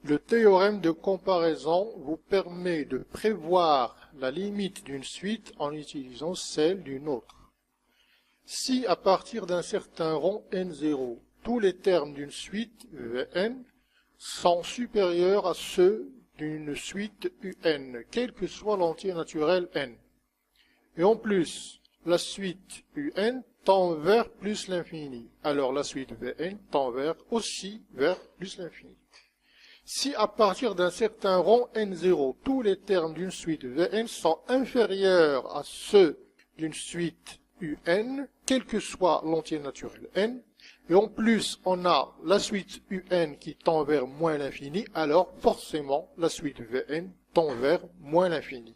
Le théorème de comparaison vous permet de prévoir la limite d'une suite en utilisant celle d'une autre. Si à partir d'un certain rond n0, tous les termes d'une suite Vn sont supérieurs à ceux d'une suite Un, quel que soit l'entier naturel n, et en plus, la suite Un tend vers plus l'infini, alors la suite Vn tend aussi vers plus l'infini. Si à partir d'un certain rond n0, tous les termes d'une suite Vn sont inférieurs à ceux d'une suite Un, quel que soit l'entier naturel n, et en plus on a la suite Un qui tend vers moins l'infini, alors forcément la suite Vn tend vers moins l'infini.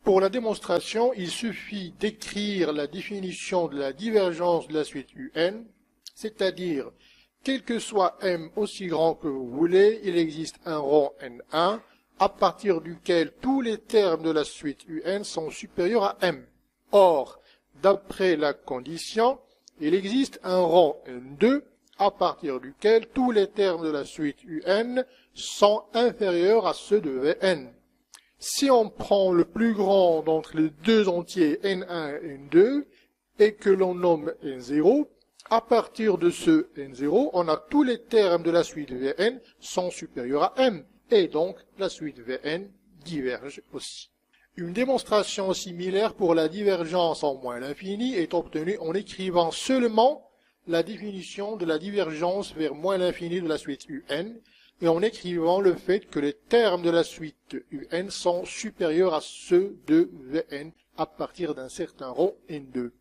Pour la démonstration, il suffit d'écrire la définition de la divergence de la suite Un, c'est-à-dire quel que soit m aussi grand que vous voulez, il existe un rond n1 à partir duquel tous les termes de la suite Un sont supérieurs à m. Or, d'après la condition, il existe un rond n2 à partir duquel tous les termes de la suite Un sont inférieurs à ceux de Vn. Si on prend le plus grand d'entre les deux entiers n1 et n2 et que l'on nomme n0, à partir de ce n0, on a tous les termes de la suite Vn sont supérieurs à m, et donc la suite Vn diverge aussi. Une démonstration similaire pour la divergence en moins l'infini est obtenue en écrivant seulement la définition de la divergence vers moins l'infini de la suite Un, et en écrivant le fait que les termes de la suite Un sont supérieurs à ceux de Vn à partir d'un certain rond n2.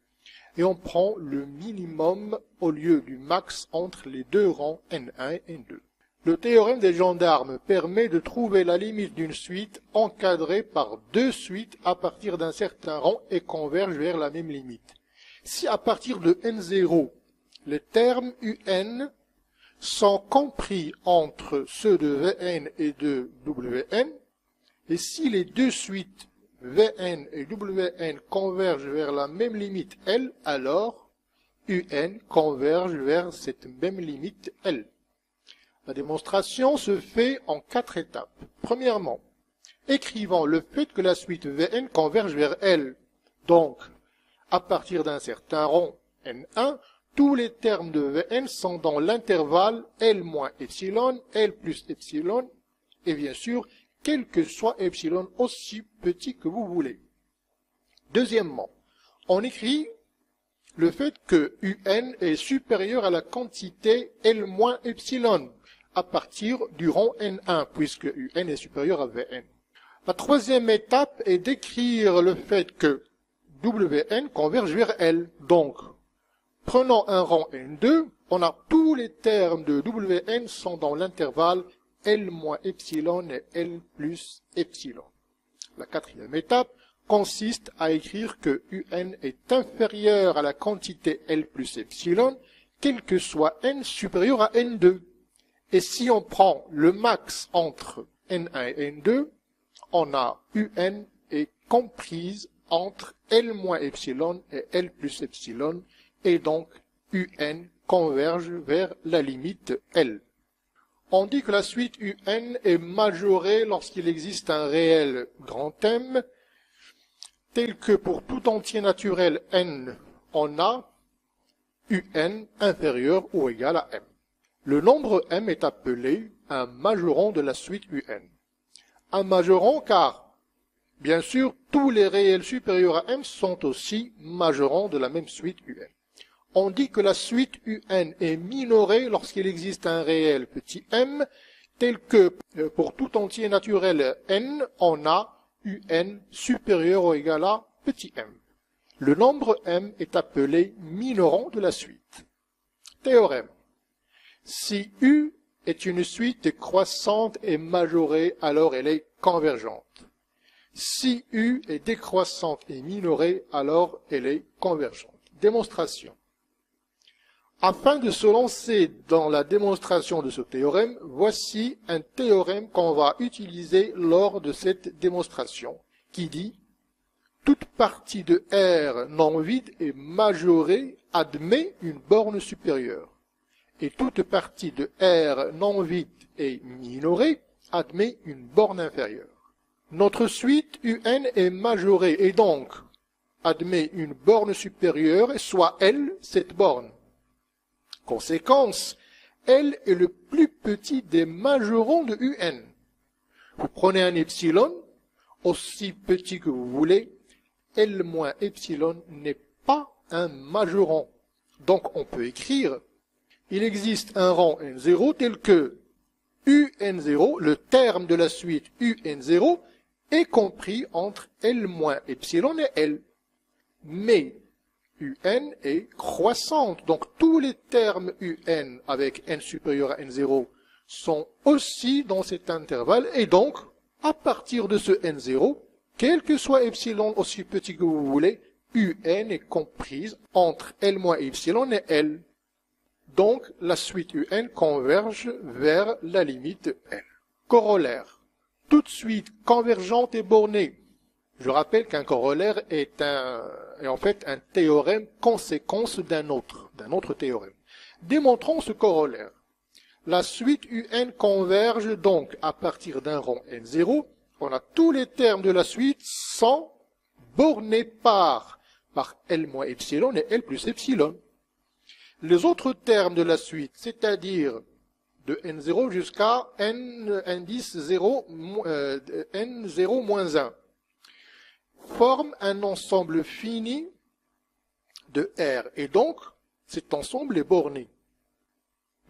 Et on prend le minimum au lieu du max entre les deux rangs n1 et n2. Le théorème des gendarmes permet de trouver la limite d'une suite encadrée par deux suites à partir d'un certain rang et converge vers la même limite. Si à partir de n0, les termes Un sont compris entre ceux de Vn et de Wn, et si les deux suites Vn et Wn convergent vers la même limite L, alors Un converge vers cette même limite L. La démonstration se fait en 4 étapes. Premièrement, écrivant le fait que la suite Vn converge vers L. Donc, à partir d'un certain rond N1, tous les termes de Vn sont dans l'intervalle L moins epsilon, L plus epsilon, et bien sûr, quel que soit epsilon aussi petit que vous voulez. Deuxièmement, on écrit le fait que Un est supérieur à la quantité L moins epsilon à partir du rond N1, puisque Un est supérieur à Vn. La troisième étape est d'écrire le fait que Wn converge vers L. Donc, prenons un rond N2, on a tous les termes de Wn sont dans l'intervalle L moins epsilon et L plus epsilon. La quatrième étape consiste à écrire que Un est inférieur à la quantité L plus epsilon, quel que soit n supérieur à n2. Et si on prend le max entre n1 et n2, on a Un est comprise entre L moins epsilon et L plus epsilon, et donc Un converge vers la limite L. On dit que la suite Un est majorée lorsqu'il existe un réel grand M, tel que pour tout entier naturel n, on a Un inférieur ou égal à m. Le nombre m est appelé un majoron de la suite Un. Un majoron car, bien sûr, tous les réels supérieurs à m sont aussi majorons de la même suite Un. On dit que la suite Un est minorée lorsqu'il existe un réel petit m, tel que pour tout entier naturel n, on a Un supérieur ou égal à petit m. Le nombre m est appelé minoron de la suite. Théorème. Si U est une suite croissante et majorée, alors elle est convergente. Si U est décroissante et minorée, alors elle est convergente. Démonstration. Afin de se lancer dans la démonstration de ce théorème, voici un théorème qu'on va utiliser lors de cette démonstration, qui dit « Toute partie de R non vide est majorée admet une borne supérieure. et toute partie de R non vide et minorée admet une borne inférieure. Notre suite UN est majorée et donc admet une borne supérieure, soit L, cette borne. Conséquence, L est le plus petit des majorons de UN. Vous prenez un epsilon, aussi petit que vous voulez, L moins epsilon n'est pas un majoron. Donc on peut écrire, il existe un rang N0 tel que UN0, le terme de la suite UN0, est compris entre L moins epsilon et L. Mais UN est croissante, donc tous les termes UN avec N supérieur à N0 sont aussi dans cet intervalle, et donc, à partir de ce N0, quel que soit epsilon aussi petit que vous voulez, UN est comprise entre L moins epsilon et L. Donc, la suite UN converge vers la limite L. Corollaire. Toute suite convergente et bornée. Je rappelle qu'un corollaire est en fait un théorème conséquence d'un autre théorème. Démontrons ce corollaire. La suite UN converge donc à partir d'un rond N0. On a tous les termes de la suite sans bornés par L moins epsilon et L plus epsilon. Les autres termes de la suite, c'est-à-dire de N0 jusqu'à N indice 0, N0 moins 1, forment un ensemble fini de R. Et donc, cet ensemble est borné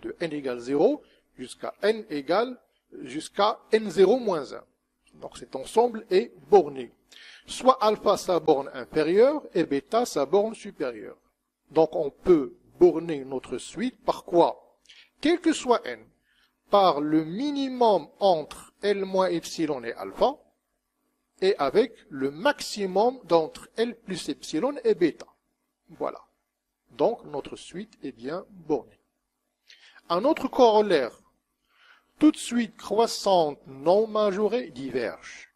de N égale 0 jusqu'à N0 moins 1. Donc cet ensemble est borné. Soit alpha sa borne inférieure et bêta sa borne supérieure. Donc on peut borner notre suite par quoi? Quel que soit n, par le minimum entre L moins epsilon et alpha, et avec le maximum d'entre L plus epsilon et bêta. Voilà. Donc notre suite est bien bornée. Un autre corollaire. Toute suite croissante non majorée diverge.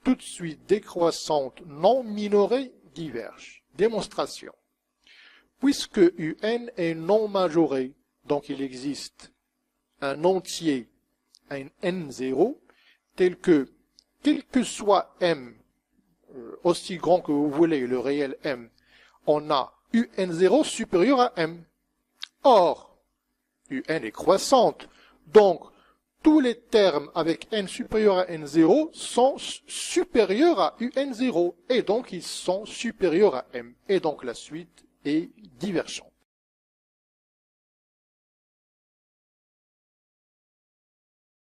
Toute suite décroissante non minorée diverge. Démonstration. Puisque UN est non majoré, donc il existe un entier, un N0, tel que, quel que soit M, aussi grand que vous voulez, le réel M, on a UN0 supérieur à M. Or, UN est croissante, donc tous les termes avec n supérieur à n0 sont supérieurs à un0, et donc ils sont supérieurs à m, et donc la suite est divergente.